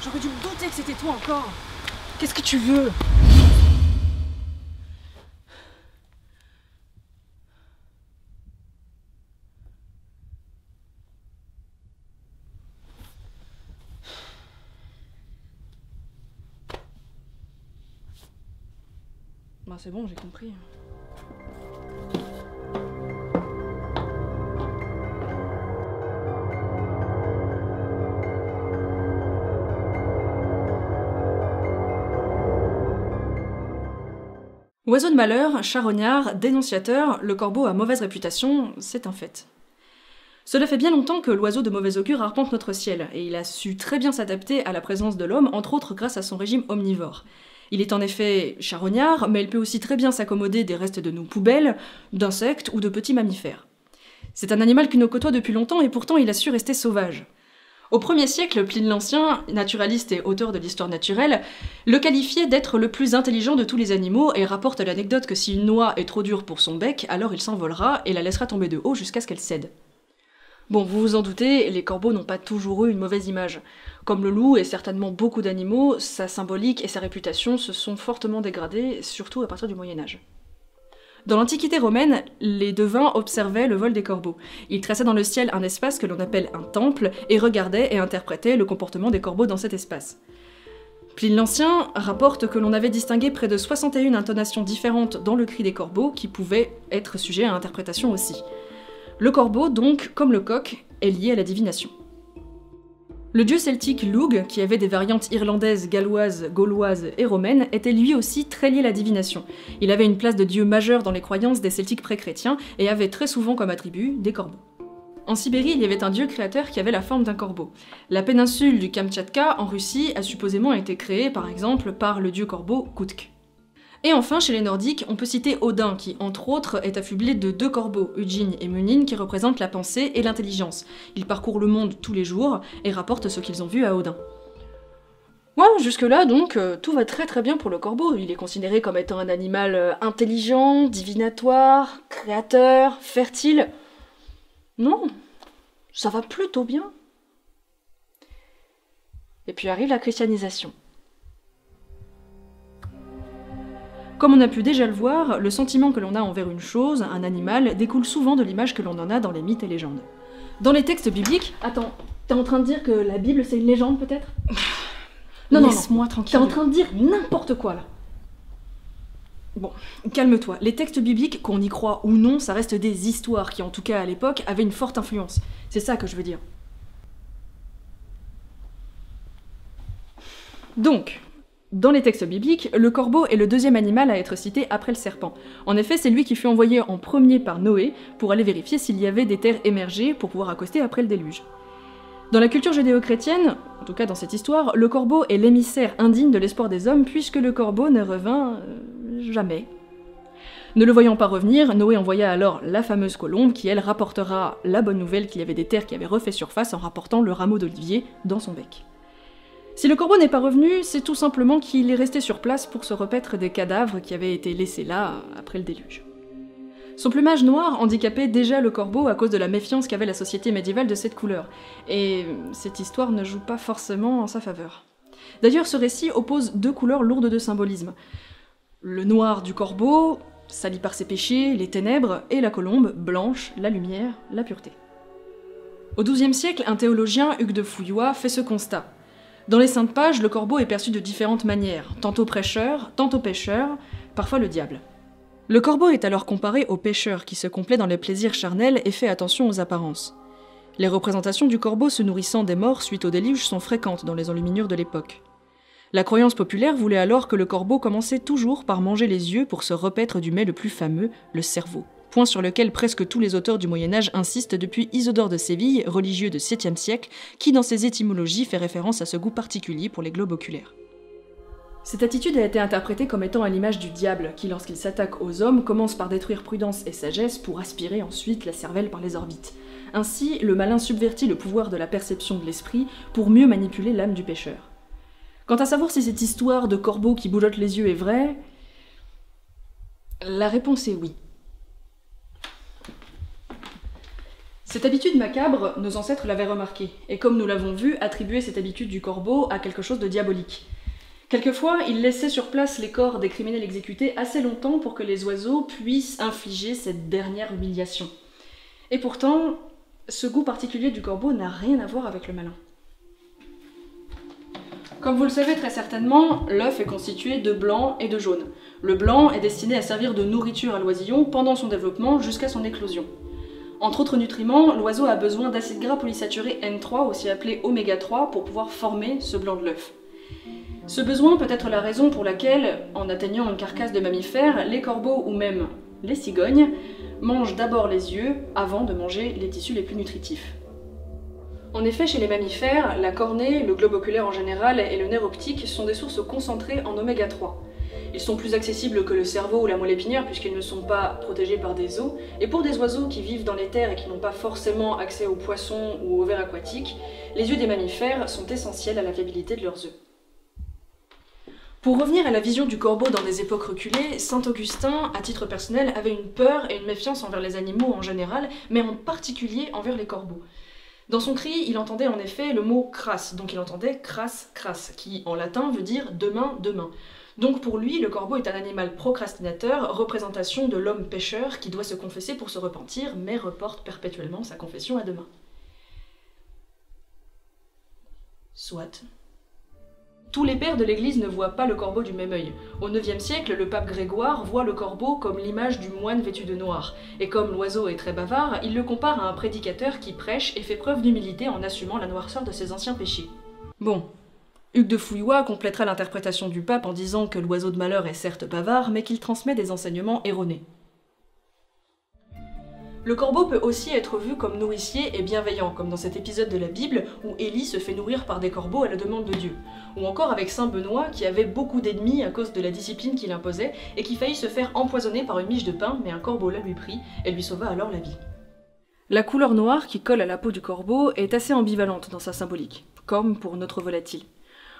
J'aurais dû me douter que c'était toi encore. Qu'est-ce que tu veux? Bah c'est bon, j'ai compris. Oiseau de malheur, charognard, dénonciateur, le corbeau a mauvaise réputation, c'est un fait. Cela fait bien longtemps que l'oiseau de mauvais augure arpente notre ciel, et il a su très bien s'adapter à la présence de l'homme, entre autres grâce à son régime omnivore. Il est en effet charognard, mais il peut aussi très bien s'accommoder des restes de nos poubelles, d'insectes ou de petits mammifères. C'est un animal qui nous côtoie depuis longtemps et pourtant il a su rester sauvage. Au 1er siècle, Pline l'Ancien, naturaliste et auteur de l'histoire naturelle, le qualifiait d'être le plus intelligent de tous les animaux et rapporte l'anecdote que si une noix est trop dure pour son bec, alors il s'envolera et la laissera tomber de haut jusqu'à ce qu'elle cède. Bon, vous vous en doutez, les corbeaux n'ont pas toujours eu une mauvaise image. Comme le loup et certainement beaucoup d'animaux, sa symbolique et sa réputation se sont fortement dégradées, surtout à partir du Moyen-Âge. Dans l'Antiquité romaine, les devins observaient le vol des corbeaux. Ils traçaient dans le ciel un espace que l'on appelle un temple et regardaient et interprétaient le comportement des corbeaux dans cet espace. Pline l'Ancien rapporte que l'on avait distingué près de 61 intonations différentes dans le cri des corbeaux qui pouvaient être sujets à interprétation aussi. Le corbeau, donc, comme le coq, est lié à la divination. Le dieu celtique Lugh, qui avait des variantes irlandaises, galloises, gauloises et romaines, était lui aussi très lié à la divination. Il avait une place de dieu majeur dans les croyances des celtiques pré-chrétiens et avait très souvent comme attribut des corbeaux. En Sibérie, il y avait un dieu créateur qui avait la forme d'un corbeau. La péninsule du Kamtchatka, en Russie, a supposément été créée par exemple par le dieu corbeau Kutk. Et enfin, chez les Nordiques, on peut citer Odin, qui, entre autres, est affublé de 2 corbeaux, Ugin et Munin, qui représentent la pensée et l'intelligence. Ils parcourent le monde tous les jours et rapportent ce qu'ils ont vu à Odin. Ouais, jusque-là, donc, tout va très très bien pour le corbeau. Il est considéré comme étant un animal intelligent, divinatoire, créateur, fertile. Non, ça va plutôt bien. Et puis arrive la christianisation. Comme on a pu déjà le voir, le sentiment que l'on a envers une chose, un animal, découle souvent de l'image que l'on en a dans les mythes et légendes. Dans les textes bibliques... Attends, t'es en train de dire que la Bible c'est une légende peut-être? Non, laisse-moi tranquille. T'es en train de dire n'importe quoi là. Bon, calme-toi. Les textes bibliques, qu'on y croit ou non, ça reste des histoires qui, en tout cas à l'époque, avaient une forte influence. C'est ça que je veux dire. Donc... Dans les textes bibliques, le corbeau est le 2e animal à être cité après le serpent. En effet, c'est lui qui fut envoyé en premier par Noé pour aller vérifier s'il y avait des terres émergées pour pouvoir accoster après le déluge. Dans la culture judéo-chrétienne, en tout cas dans cette histoire, le corbeau est l'émissaire indigne de l'espoir des hommes puisque le corbeau ne revint jamais. Ne le voyant pas revenir, Noé envoya alors la fameuse colombe qui, elle, rapportera la bonne nouvelle qu'il y avait des terres qui avaient refait surface en rapportant le rameau d'olivier dans son bec. Si le corbeau n'est pas revenu, c'est tout simplement qu'il est resté sur place pour se repaître des cadavres qui avaient été laissés là après le déluge. Son plumage noir handicapait déjà le corbeau à cause de la méfiance qu'avait la société médiévale de cette couleur, et cette histoire ne joue pas forcément en sa faveur. D'ailleurs, ce récit oppose 2 couleurs lourdes de symbolisme. Le noir du corbeau, sali par ses péchés, les ténèbres, et la colombe, blanche, la lumière, la pureté. Au XIIe siècle, un théologien, Hugues de Fouillois, fait ce constat. Dans les Saintes Pages, le corbeau est perçu de différentes manières, tantôt prêcheur, tantôt pêcheur, parfois le diable. Le corbeau est alors comparé au pêcheur qui se complaît dans les plaisirs charnels et fait attention aux apparences. Les représentations du corbeau se nourrissant des morts suite au déluge sont fréquentes dans les enluminures de l'époque. La croyance populaire voulait alors que le corbeau commençait toujours par manger les yeux pour se repaître du mets le plus fameux, le cerveau. Point sur lequel presque tous les auteurs du Moyen-Âge insistent depuis Isidore de Séville, religieux de 7e siècle, qui dans ses étymologies fait référence à ce goût particulier pour les globes oculaires. Cette attitude a été interprétée comme étant à l'image du diable, qui lorsqu'il s'attaque aux hommes commence par détruire prudence et sagesse pour aspirer ensuite la cervelle par les orbites. Ainsi, le malin subvertit le pouvoir de la perception de l'esprit pour mieux manipuler l'âme du pêcheur. Quant à savoir si cette histoire de corbeau qui bougeotte les yeux est vraie, la réponse est oui. Cette habitude macabre, nos ancêtres l'avaient remarquée, et comme nous l'avons vu, attribuer cette habitude du corbeau à quelque chose de diabolique. Quelquefois, ils laissaient sur place les corps des criminels exécutés assez longtemps pour que les oiseaux puissent infliger cette dernière humiliation. Et pourtant, ce goût particulier du corbeau n'a rien à voir avec le malin. Comme vous le savez très certainement, l'œuf est constitué de blanc et de jaune. Le blanc est destiné à servir de nourriture à l'oisillon pendant son développement jusqu'à son éclosion. Entre autres nutriments, l'oiseau a besoin d'acide gras polysaturé N3, aussi appelé oméga 3, pour pouvoir former ce blanc de l'œuf. Ce besoin peut être la raison pour laquelle, en atteignant une carcasse de mammifère, les corbeaux ou même les cigognes mangent d'abord les yeux avant de manger les tissus les plus nutritifs. En effet, chez les mammifères, la cornée, le globe oculaire en général et le nerf optique sont des sources concentrées en oméga 3. Ils sont plus accessibles que le cerveau ou la moelle épinière puisqu'ils ne sont pas protégés par des os, et pour des oiseaux qui vivent dans les terres et qui n'ont pas forcément accès aux poissons ou aux vers aquatiques, les yeux des mammifères sont essentiels à la viabilité de leurs œufs. Pour revenir à la vision du corbeau dans des époques reculées, saint Augustin, à titre personnel, avait une peur et une méfiance envers les animaux en général, mais en particulier envers les corbeaux. Dans son cri, il entendait en effet le mot crasse, donc il entendait crasse, crasse, qui en latin veut dire demain, demain. Donc pour lui, le corbeau est un animal procrastinateur, représentation de l'homme pécheur qui doit se confesser pour se repentir, mais reporte perpétuellement sa confession à demain. Soit. Tous les pères de l'Église ne voient pas le corbeau du même œil. Au IXe siècle, le pape Grégoire voit le corbeau comme l'image du moine vêtu de noir. Et comme l'oiseau est très bavard, il le compare à un prédicateur qui prêche et fait preuve d'humilité en assumant la noirceur de ses anciens péchés. Bon, Hugues de Fouillois complétera l'interprétation du pape en disant que l'oiseau de malheur est certes bavard, mais qu'il transmet des enseignements erronés. Le corbeau peut aussi être vu comme nourricier et bienveillant, comme dans cet épisode de la Bible où Élie se fait nourrir par des corbeaux à la demande de Dieu. Ou encore avec saint Benoît qui avait beaucoup d'ennemis à cause de la discipline qu'il imposait et qui faillit se faire empoisonner par une miche de pain, mais un corbeau la lui prit et lui sauva alors la vie. La couleur noire qui colle à la peau du corbeau est assez ambivalente dans sa symbolique, comme pour notre volatile.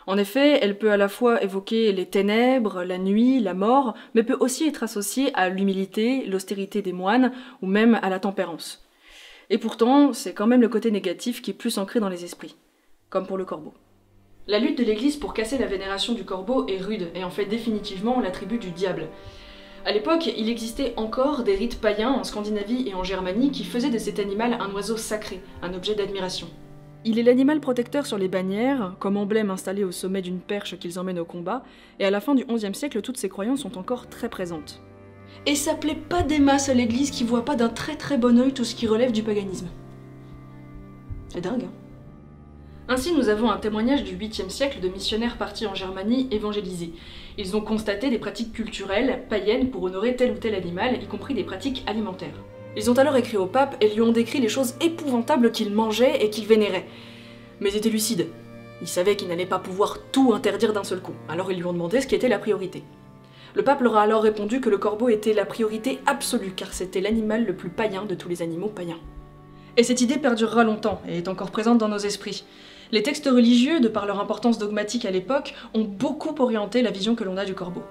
En effet, elle peut à la fois évoquer les ténèbres, la nuit, la mort, mais peut aussi être associée à l'humilité, l'austérité des moines, ou même à la tempérance. Et pourtant, c'est quand même le côté négatif qui est plus ancré dans les esprits, comme pour le corbeau. La lutte de l'Église pour casser la vénération du corbeau est rude, et en fait définitivement l'attribut du diable. À l'époque, il existait encore des rites païens en Scandinavie et en Germanie qui faisaient de cet animal un oiseau sacré, un objet d'admiration. Il est l'animal protecteur sur les bannières, comme emblème installé au sommet d'une perche qu'ils emmènent au combat, et à la fin du XIe siècle, toutes ces croyances sont encore très présentes. Et ça plaît pas des masses à l'Église qui voit pas d'un très bon œil tout ce qui relève du paganisme. C'est dingue, hein. Ainsi, nous avons un témoignage du 8e siècle de missionnaires partis en Germanie évangéliser. Ils ont constaté des pratiques culturelles, païennes, pour honorer tel ou tel animal, y compris des pratiques alimentaires. Ils ont alors écrit au pape et lui ont décrit les choses épouvantables qu'ils mangeaient et qu'ils vénéraient. Mais ils étaient lucides. Ils savaient qu'ils n'allaient pas pouvoir tout interdire d'un seul coup, alors ils lui ont demandé ce qui était la priorité. Le pape leur a alors répondu que le corbeau était la priorité absolue, car c'était l'animal le plus païen de tous les animaux païens. Et cette idée perdurera longtemps, et est encore présente dans nos esprits. Les textes religieux, de par leur importance dogmatique à l'époque, ont beaucoup orienté la vision que l'on a du corbeau.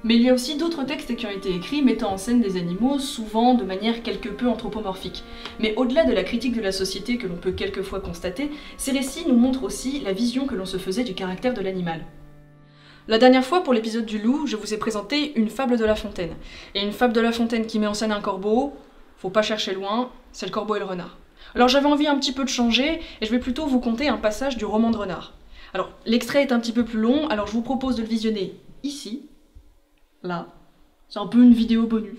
Mais il y a aussi d'autres textes qui ont été écrits mettant en scène des animaux, souvent de manière quelque peu anthropomorphique. Mais au-delà de la critique de la société que l'on peut quelquefois constater, ces récits nous montrent aussi la vision que l'on se faisait du caractère de l'animal. La dernière fois, pour l'épisode du loup, je vous ai présenté une fable de La Fontaine. Et une fable de La Fontaine qui met en scène un corbeau, faut pas chercher loin, c'est le corbeau et le renard. Alors j'avais envie un petit peu de changer, et je vais plutôt vous conter un passage du roman de Renard. Alors, l'extrait est un petit peu plus long, alors je vous propose de le visionner ici. Là, c'est un peu une vidéo bonus.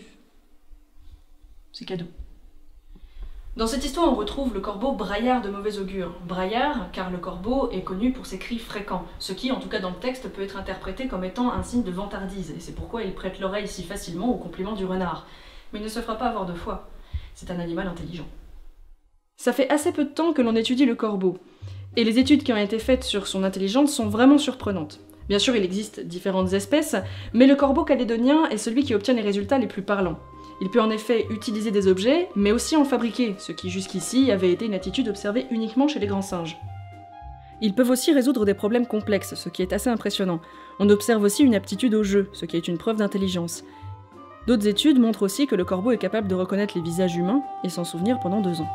C'est cadeau. Dans cette histoire, on retrouve le corbeau braillard de mauvais augure. Braillard, car le corbeau est connu pour ses cris fréquents, ce qui, en tout cas dans le texte, peut être interprété comme étant un signe de vantardise, et c'est pourquoi il prête l'oreille si facilement aux compliments du renard. Mais il ne se fera pas avoir deux fois. C'est un animal intelligent. Ça fait assez peu de temps que l'on étudie le corbeau, et les études qui ont été faites sur son intelligence sont vraiment surprenantes. Bien sûr, il existe différentes espèces, mais le corbeau calédonien est celui qui obtient les résultats les plus parlants. Il peut en effet utiliser des objets, mais aussi en fabriquer, ce qui jusqu'ici avait été une attitude observée uniquement chez les grands singes. Ils peuvent aussi résoudre des problèmes complexes, ce qui est assez impressionnant. On observe aussi une aptitude au jeu, ce qui est une preuve d'intelligence. D'autres études montrent aussi que le corbeau est capable de reconnaître les visages humains et s'en souvenir pendant 2 ans.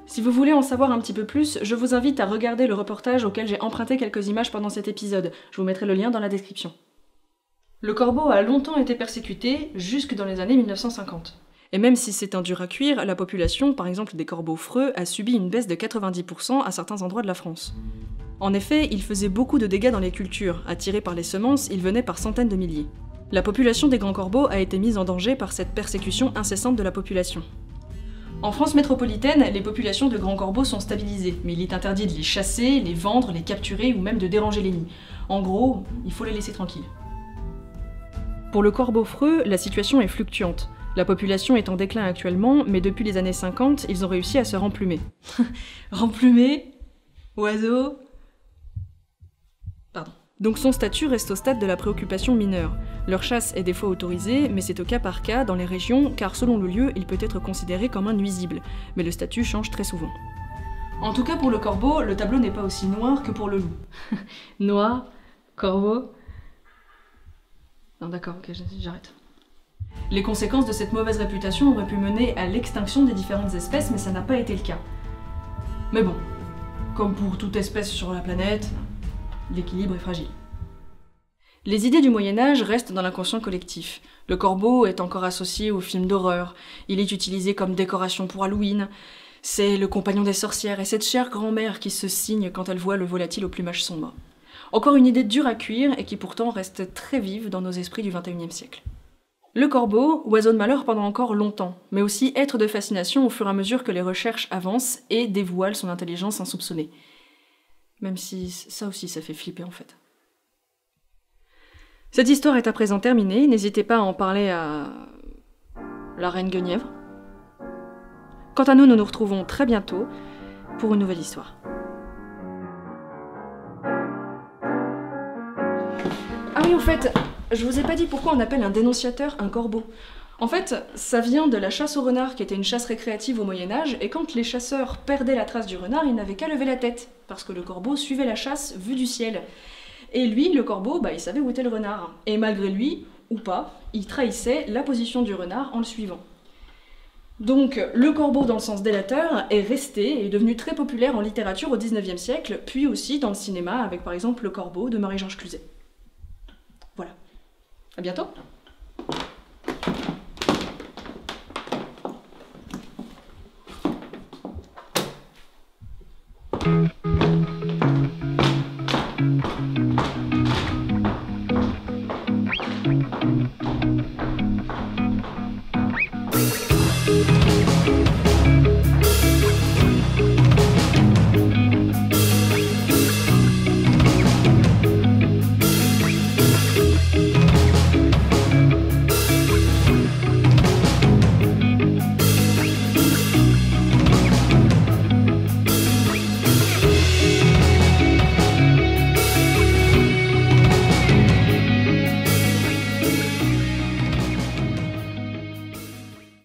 Si vous voulez en savoir un petit peu plus, je vous invite à regarder le reportage auquel j'ai emprunté quelques images pendant cet épisode. Je vous mettrai le lien dans la description. Le corbeau a longtemps été persécuté, jusque dans les années 1950. Et même si c'est un dur à cuire, la population, par exemple des corbeaux freux, a subi une baisse de 90% à certains endroits de la France. En effet, ils faisaient beaucoup de dégâts dans les cultures, attirés par les semences, ils venaient par centaines de milliers. La population des grands corbeaux a été mise en danger par cette persécution incessante de la population. En France métropolitaine, les populations de grands corbeaux sont stabilisées, mais il est interdit de les chasser, les vendre, les capturer ou même de déranger les nids. En gros, il faut les laisser tranquilles. Pour le corbeau freux, la situation est fluctuante. La population est en déclin actuellement, mais depuis les années 50, ils ont réussi à se remplumer. Remplumer? Oiseau? Pardon. Donc son statut reste au stade de la préoccupation mineure. Leur chasse est des fois autorisée, mais c'est au cas par cas dans les régions, car selon le lieu, il peut être considéré comme un nuisible, mais le statut change très souvent. En tout cas pour le corbeau, le tableau n'est pas aussi noir que pour le loup. Noir, corbeau... Non d'accord, ok, j'arrête. Les conséquences de cette mauvaise réputation auraient pu mener à l'extinction des différentes espèces, mais ça n'a pas été le cas. Mais bon, comme pour toute espèce sur la planète, l'équilibre est fragile. Les idées du Moyen-Âge restent dans l'inconscient collectif. Le corbeau est encore associé aux films d'horreur, il est utilisé comme décoration pour Halloween, c'est le compagnon des sorcières et cette chère grand-mère qui se signe quand elle voit le volatile au plumage sombre. Encore une idée dure à cuire et qui pourtant reste très vive dans nos esprits du XXIe siècle. Le corbeau, oiseau de malheur pendant encore longtemps, mais aussi être de fascination au fur et à mesure que les recherches avancent et dévoilent son intelligence insoupçonnée. Même si ça aussi, ça fait flipper en fait. Cette histoire est à présent terminée, n'hésitez pas à en parler à la reine Guenièvre. Quant à nous, nous nous retrouvons très bientôt pour une nouvelle histoire. Ah oui, au fait, je vous ai pas dit pourquoi on appelle un dénonciateur un corbeau. En fait, ça vient de la chasse au renard, qui était une chasse récréative au Moyen-Âge, et quand les chasseurs perdaient la trace du renard, ils n'avaient qu'à lever la tête, parce que le corbeau suivait la chasse vue du ciel. Et lui, le corbeau, il savait où était le renard. Et malgré lui, ou pas, il trahissait la position du renard en le suivant. Donc, le corbeau dans le sens délateur est resté et est devenu très populaire en littérature au XIXe siècle, puis aussi dans le cinéma avec par exemple Le Corbeau de Marie-George Cluzet. Voilà. À bientôt!